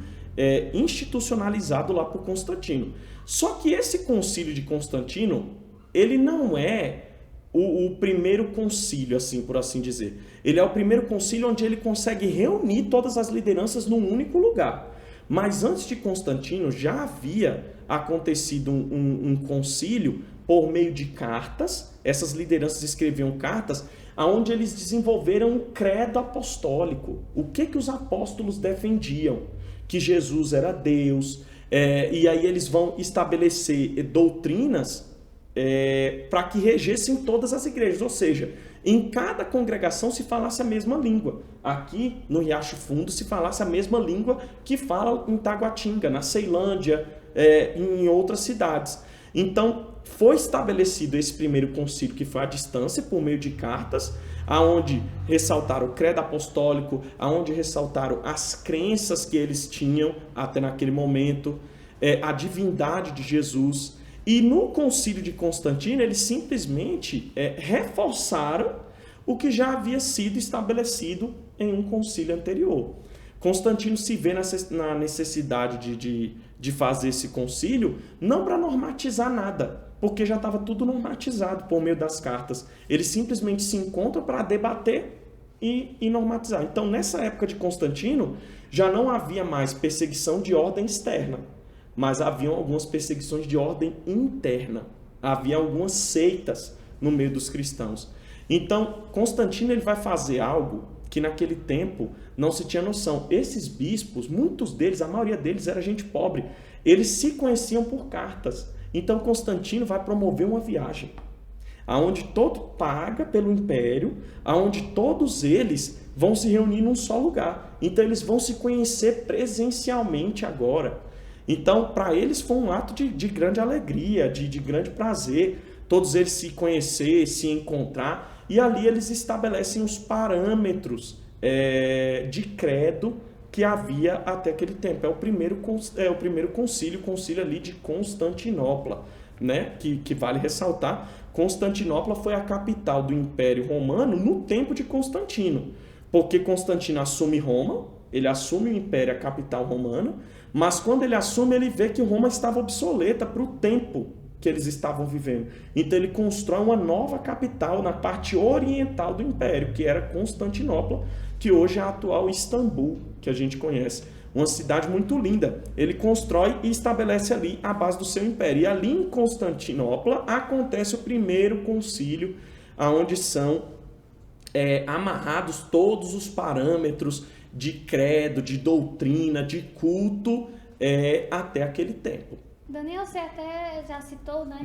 institucionalizado lá por Constantino. Só que esse concílio de Constantino, ele não é o primeiro concílio, assim, por assim dizer. Ele é o primeiro concílio onde ele consegue reunir todas as lideranças num único lugar. Mas antes de Constantino já havia acontecido um concílio por meio de cartas. Essas lideranças escreviam cartas onde eles desenvolveram um credo apostólico. O que os apóstolos defendiam? Que Jesus era Deus. E aí eles vão estabelecer doutrinas para que regessem todas as igrejas, ou seja, em cada congregação se falasse a mesma língua. Aqui no Riacho Fundo se falasse a mesma língua que fala em Taguatinga, na Ceilândia, em outras cidades. Então foi estabelecido esse primeiro concílio, que foi à distância, por meio de cartas, aonde ressaltaram o credo apostólico, aonde ressaltaram as crenças que eles tinham até naquele momento, a divindade de Jesus. E no concílio de Constantino, eles simplesmente reforçaram o que já havia sido estabelecido em um concílio anterior. Constantino se vê na necessidade de fazer esse concílio, não para normatizar nada, porque já estava tudo normatizado por meio das cartas. Eles simplesmente se encontram para debater e normatizar. Então, nessa época de Constantino, já não havia mais perseguição de ordem externa, mas haviam algumas perseguições de ordem interna. Havia algumas seitas no meio dos cristãos. Então, Constantino ele vai fazer algo que naquele tempo não se tinha noção. Esses bispos, muitos deles, a maioria deles era gente pobre, eles se conheciam por cartas. Então, Constantino vai promover uma viagem, aonde todo paga pelo império, aonde todos eles vão se reunir num só lugar. Então, eles vão se conhecer presencialmente agora. Então, para eles foi um ato de grande alegria, de grande prazer, todos eles se conhecer, se encontrar, e ali eles estabelecem os parâmetros de credo que havia até aquele tempo. É o primeiro concílio ali de Constantinopla, né? Que vale ressaltar, Constantinopla foi a capital do Império Romano no tempo de Constantino, porque Constantino assume Roma, ele assume o Império, a capital romana, mas quando ele assume, ele vê que Roma estava obsoleta para o tempo que eles estavam vivendo. Então ele constrói uma nova capital na parte oriental do Império, que era Constantinopla, que hoje é a atual Istambul, que a gente conhece. Uma cidade muito linda. Ele constrói e estabelece ali a base do seu império. E ali em Constantinopla acontece o primeiro concílio, onde são amarrados todos os parâmetros de credo, de doutrina, de culto até aquele tempo.
Daniel, você até já citou, né?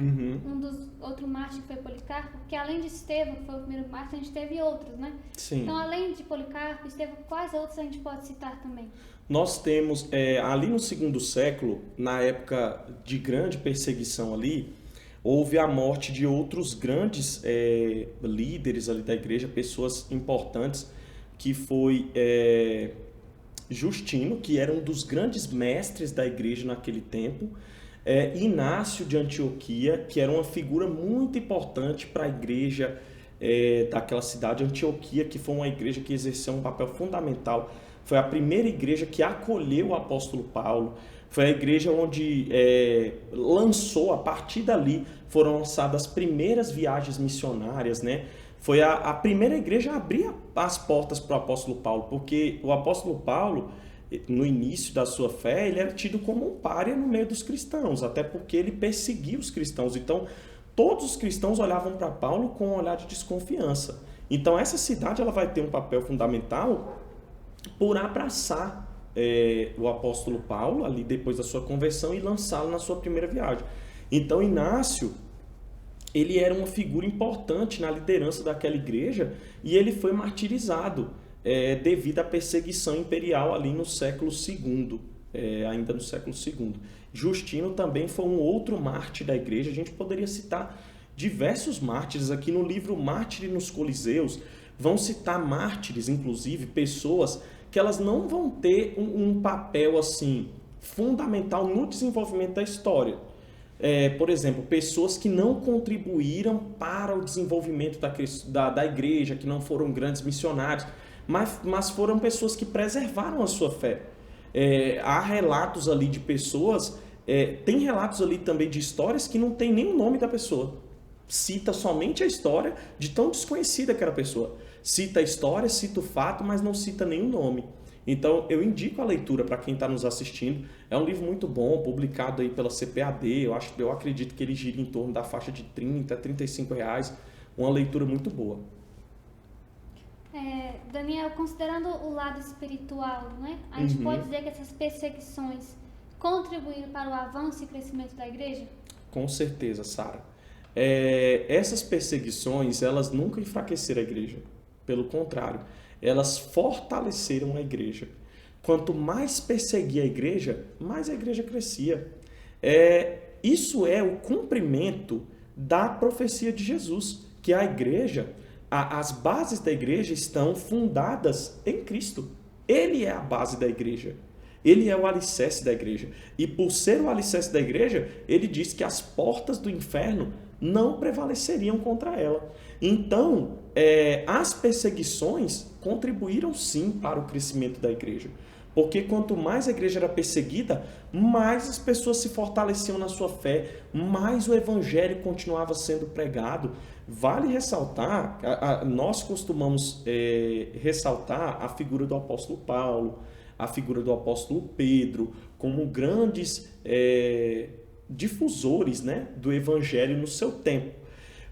Um dos outros mártires que foi Policarpo, porque além de Estevão, que foi o primeiro mártir, a gente teve outros, né?
Sim.
Então, além de Policarpo, Estevão, quais outros a gente pode citar também?
Nós temos, ali no segundo século, na época de grande perseguição ali, houve a morte de outros grandes líderes ali da igreja, pessoas importantes, que foi Justino, que era um dos grandes mestres da igreja naquele tempo, Inácio de Antioquia, que era uma figura muito importante para a igreja daquela cidade, Antioquia, que foi uma igreja que exerceu um papel fundamental. Foi a primeira igreja que acolheu o apóstolo Paulo, foi a igreja onde lançou, a partir dali, foram lançadas as primeiras viagens missionárias, né? Foi a primeira igreja a abrir as portas para o apóstolo Paulo, porque o apóstolo Paulo, no início da sua fé, ele era tido como um pária no meio dos cristãos, até porque ele perseguia os cristãos. Então, todos os cristãos olhavam para Paulo com um olhar de desconfiança. Então, essa cidade ela vai ter um papel fundamental por abraçar o apóstolo Paulo, ali depois da sua conversão, e lançá-lo na sua primeira viagem. Então, Inácio, ele era uma figura importante na liderança daquela igreja e ele foi martirizado devido à perseguição imperial ali no século II, ainda no século II. Justino também foi um outro mártir da igreja. A gente poderia citar diversos mártires aqui no livro Mártires nos Coliseus. Vão citar mártires, inclusive, pessoas que elas não vão ter um papel assim fundamental no desenvolvimento da história. Por exemplo, pessoas que não contribuíram para o desenvolvimento da igreja, que não foram grandes missionários, mas foram pessoas que preservaram a sua fé. Há relatos ali de pessoas, tem relatos ali também de histórias que não tem nem o nome da pessoa. Cita somente a história de tão desconhecida que era a pessoa. Cita a história, cita o fato, mas não cita nenhum nome. Então, eu indico a leitura para quem está nos assistindo. É um livro muito bom, publicado aí pela CPAD. Eu acredito que ele gira em torno da faixa de R$30 a R$35. Uma leitura muito boa.
Daniel, considerando o lado espiritual, né? A gente pode dizer que essas perseguições contribuíram para o avanço e crescimento da igreja?
Com certeza, Sara. Essas perseguições, elas nunca enfraqueceram a igreja. Pelo contrário, elas fortaleceram a igreja. Quanto mais perseguia a igreja, mais a igreja crescia. Isso é o cumprimento da profecia de Jesus, que a igreja, as bases da igreja estão fundadas em Cristo. Ele é a base da igreja. Ele é o alicerce da igreja. E por ser o alicerce da igreja, ele diz que as portas do inferno não prevaleceriam contra ela. Então, as perseguições contribuíram sim para o crescimento da igreja. Porque quanto mais a igreja era perseguida, mais as pessoas se fortaleciam na sua fé, mais o evangelho continuava sendo pregado. Vale ressaltar, nós costumamos ressaltar a figura do apóstolo Paulo, a figura do apóstolo Pedro, como grandes difusores, né, do evangelho no seu tempo.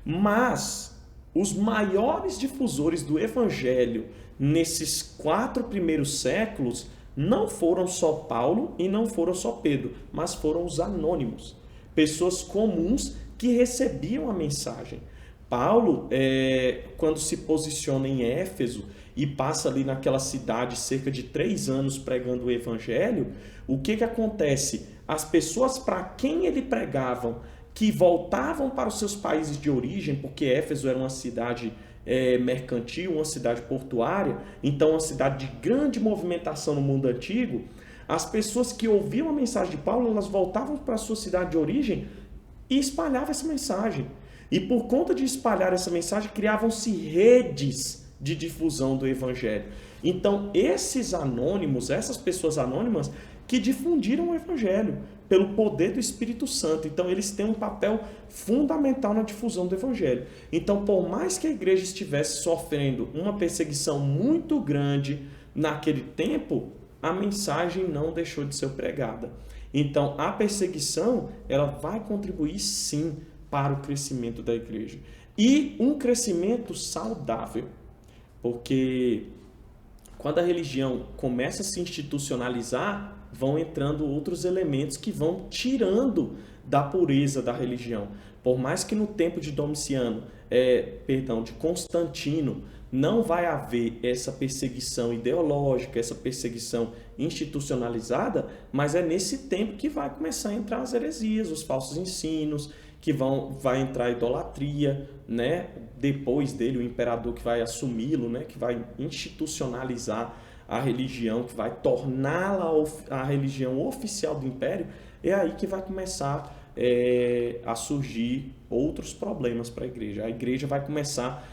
Mas os maiores difusores do evangelho nesses 4 primeiros séculos não foram só Paulo e não foram só Pedro, mas foram os anônimos, pessoas comuns que recebiam a mensagem. Paulo, quando se posiciona em Éfeso e passa ali naquela cidade cerca de 3 anos pregando o evangelho, o que acontece? As pessoas para quem ele pregava, que voltavam para os seus países de origem, porque Éfeso era uma cidade mercantil, uma cidade portuária, então uma cidade de grande movimentação no mundo antigo, as pessoas que ouviam a mensagem de Paulo, elas voltavam para a sua cidade de origem e espalhavam essa mensagem. E por conta de espalhar essa mensagem, criavam-se redes de difusão do evangelho. Então, esses anônimos, essas pessoas anônimas, que difundiram o evangelho pelo poder do Espírito Santo. Então, eles têm um papel fundamental na difusão do evangelho. Então, por mais que a igreja estivesse sofrendo uma perseguição muito grande naquele tempo, a mensagem não deixou de ser pregada. Então, a perseguição, ela vai contribuir sim para o crescimento da igreja. E um crescimento saudável. Porque quando a religião começa a se institucionalizar, vão entrando outros elementos que vão tirando da pureza da religião. Por mais que no tempo de de Constantino, não vai haver essa perseguição ideológica, essa perseguição institucionalizada, mas é nesse tempo que vai começar a entrar as heresias, os falsos ensinos, que vai entrar a idolatria, né? Depois dele, o imperador que vai assumi-lo, né? Que vai institucionalizar a religião, que vai torná-la a religião oficial do império, é aí que vai começar a surgir outros problemas para a igreja. A igreja vai começar,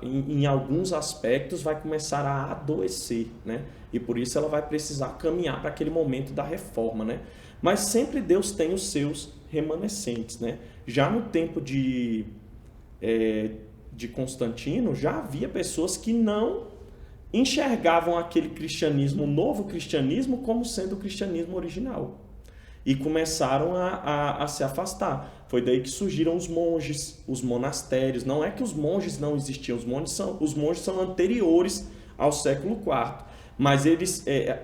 em alguns aspectos, vai começar a adoecer, né? E por isso ela vai precisar caminhar para aquele momento da reforma, né? Mas sempre Deus tem os seus remanescentes, né? Já no tempo de Constantino, já havia pessoas que não enxergavam aquele cristianismo, o novo cristianismo, como sendo o cristianismo original. E começaram a se afastar. Foi daí que surgiram os monges, os monastérios. Não é que os monges não existiam, os monges são anteriores ao século IV. Mas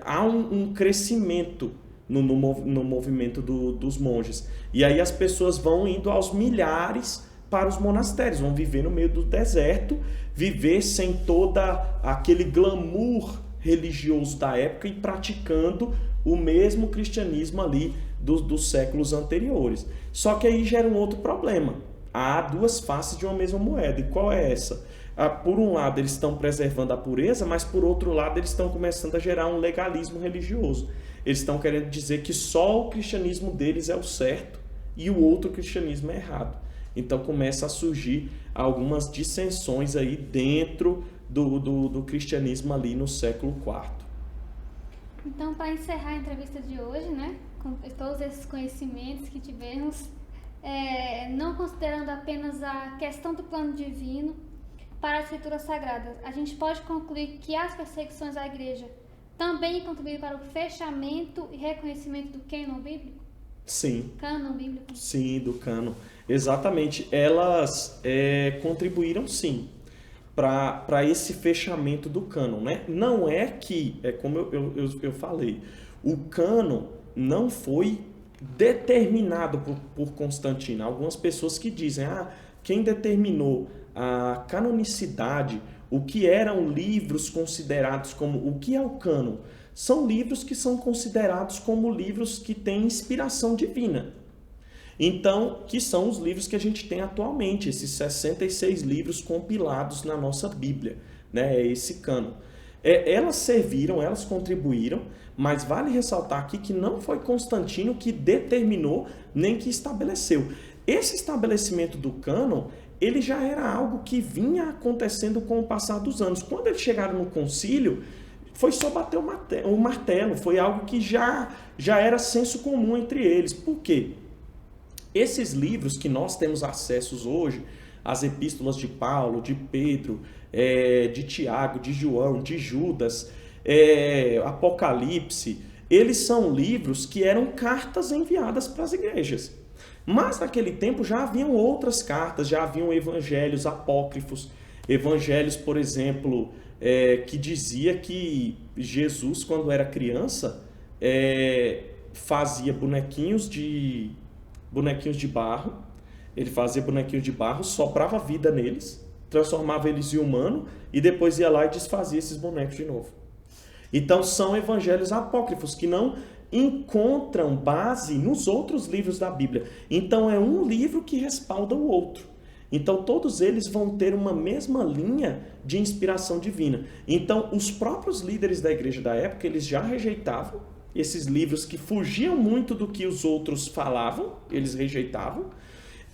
há um crescimento no movimento dos monges. E aí as pessoas vão indo aos milhares para os monastérios, vão viver no meio do deserto, viver sem toda aquele glamour religioso da época e praticando o mesmo cristianismo ali dos séculos anteriores. Só que aí gera um outro problema. Há 2 faces de uma mesma moeda. E qual é essa? Por um lado, eles estão preservando a pureza, mas por outro lado, eles estão começando a gerar um legalismo religioso. Eles estão querendo dizer que só o cristianismo deles é o certo e o outro cristianismo é errado. Então começa a surgir algumas dissensões aí dentro do cristianismo ali no século IV.
Então, para encerrar a entrevista de hoje, né, com todos esses conhecimentos que tivemos, não considerando apenas a questão do plano divino para as Escrituras Sagradas, a gente pode concluir que as perseguições à igreja também contribuíram para o fechamento e reconhecimento do cânon bíblico?
Sim.
Cânon bíblico?
Sim, do cânon. Exatamente. Elas contribuíram, sim, para esse fechamento do cânon, né? Não é que, como eu falei, o cânon não foi determinado por Constantino. Algumas pessoas que dizem, quem determinou a canonicidade, o que eram livros considerados como, o que é o cânon? São livros que são considerados como livros que têm inspiração divina. Então, que são os livros que a gente tem atualmente, esses 66 livros compilados na nossa Bíblia, né? Esse cânon. Elas serviram, elas contribuíram, mas vale ressaltar aqui que não foi Constantino que determinou nem que estabeleceu. Esse estabelecimento do cânon, ele já era algo que vinha acontecendo com o passar dos anos. Quando eles chegaram no concílio, foi só bater o martelo, foi algo que já era senso comum entre eles. Por quê? Esses livros que nós temos acessos hoje, as epístolas de Paulo, de Pedro, de Tiago, de João, de Judas, Apocalipse, eles são livros que eram cartas enviadas para as igrejas. Mas naquele tempo já haviam outras cartas, já haviam evangelhos apócrifos, evangelhos, por exemplo, que dizia que Jesus, quando era criança, fazia bonequinhos de barro, ele fazia bonequinhos de barro, soprava vida neles, transformava eles em humano e depois ia lá e desfazia esses bonecos de novo. Então são evangelhos apócrifos que não encontram base nos outros livros da Bíblia. Então é um livro que respalda o outro. Então todos eles vão ter uma mesma linha de inspiração divina. Então os próprios líderes da igreja da época, eles já rejeitavam esses livros que fugiam muito do que os outros falavam, eles rejeitavam,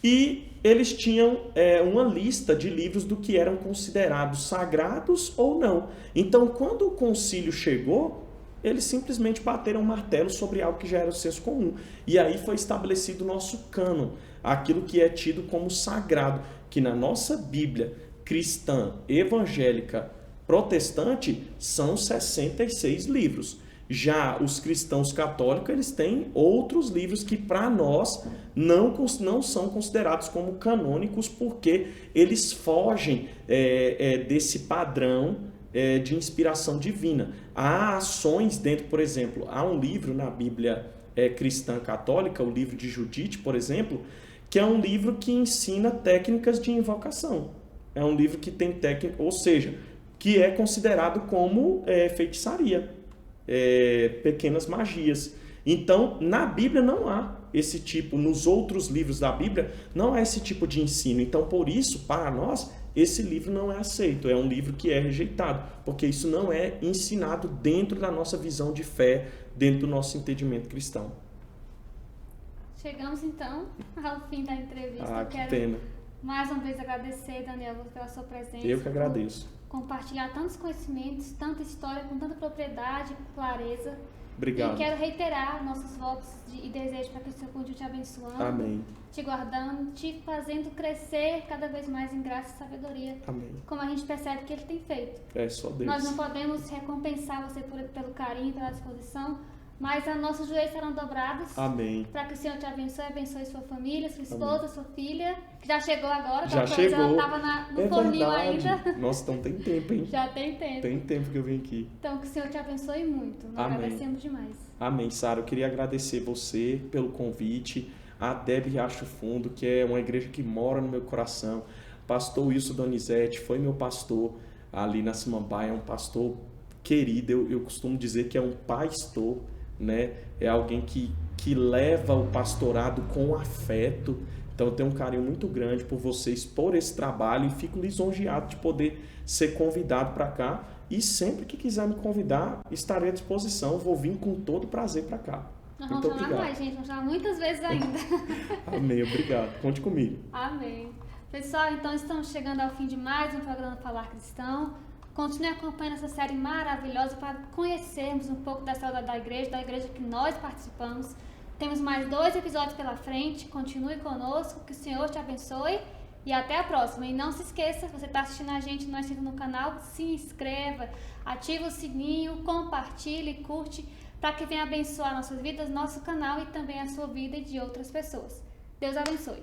e eles tinham uma lista de livros do que eram considerados sagrados ou não. Então, quando o concílio chegou, eles simplesmente bateram um martelo sobre algo que já era o senso comum. E aí foi estabelecido o nosso cânon, aquilo que é tido como sagrado, que na nossa Bíblia cristã, evangélica, protestante, são 66 livros. Já os cristãos católicos, eles têm outros livros que para nós não são considerados como canônicos, porque eles fogem desse padrão de inspiração divina. Há ações dentro, por exemplo, há um livro na Bíblia cristã católica, o livro de Judite, por exemplo, que é um livro que ensina técnicas de invocação. É um livro que tem técnica, ou seja, que é considerado como feitiçaria. Pequenas magias. Então, na Bíblia não há esse tipo, nos outros livros da Bíblia, não há esse tipo de ensino. Então, por isso, para nós, esse livro não é aceito, é um livro que é rejeitado, porque isso não é ensinado dentro da nossa visão de fé, dentro do nosso entendimento cristão.
Chegamos, então, ao fim da entrevista.
Que pena.
Mais uma vez agradecer, Daniel, pela sua presença.
Eu que agradeço.
Compartilhar tantos conhecimentos, tanta história, com tanta propriedade, clareza.
Obrigado.
E quero reiterar nossos votos e desejos para que o Senhor continue te abençoando.
Amém.
Te guardando, te fazendo crescer cada vez mais em graça e sabedoria.
Amém.
Como a gente percebe que Ele tem feito.
É só Deus.
Nós não podemos recompensar você pelo carinho, pela disposição, mas os nossos joelhos serão dobrados.
Amém.
Para que o Senhor te abençoe sua família, sua esposa, Amém. Sua filha, que já chegou agora.
Já chegou.
Ela estava no forninho ainda.
Nossa, então tem tempo, hein?
Já tem tempo.
Tem tempo que eu vim aqui.
Então, que o Senhor te abençoe muito. Nós agradecemos demais.
Amém, Sara. Eu queria agradecer você pelo convite, a Deb Riacho Fundo, que é uma igreja que mora no meu coração. Pastor Wilson Donizete foi meu pastor ali na Samambaia, é um pastor querido. Eu costumo dizer que é um pastor, né? É alguém que leva o pastorado com afeto. Então eu tenho um carinho muito grande por vocês, por esse trabalho, e fico lisonjeado de poder ser convidado para cá. E sempre que quiser me convidar, estarei à disposição. Vou vir com todo prazer para cá.
Nós vamos chamar mais, gente. Vamos chamar muitas vezes ainda.
Amém. Obrigado. Conte comigo.
Amém. Pessoal, então estamos chegando ao fim de mais um programa Falar Cristão. Continue acompanhando essa série maravilhosa para conhecermos um pouco da história da igreja que nós participamos. Temos mais 2 episódios pela frente. Continue conosco, que o Senhor te abençoe e até a próxima. E não se esqueça, se você está assistindo a gente não é inscrito no canal, se inscreva, ative o sininho, compartilhe, curte, para que venha abençoar nossas vidas, nosso canal e também a sua vida e de outras pessoas. Deus abençoe.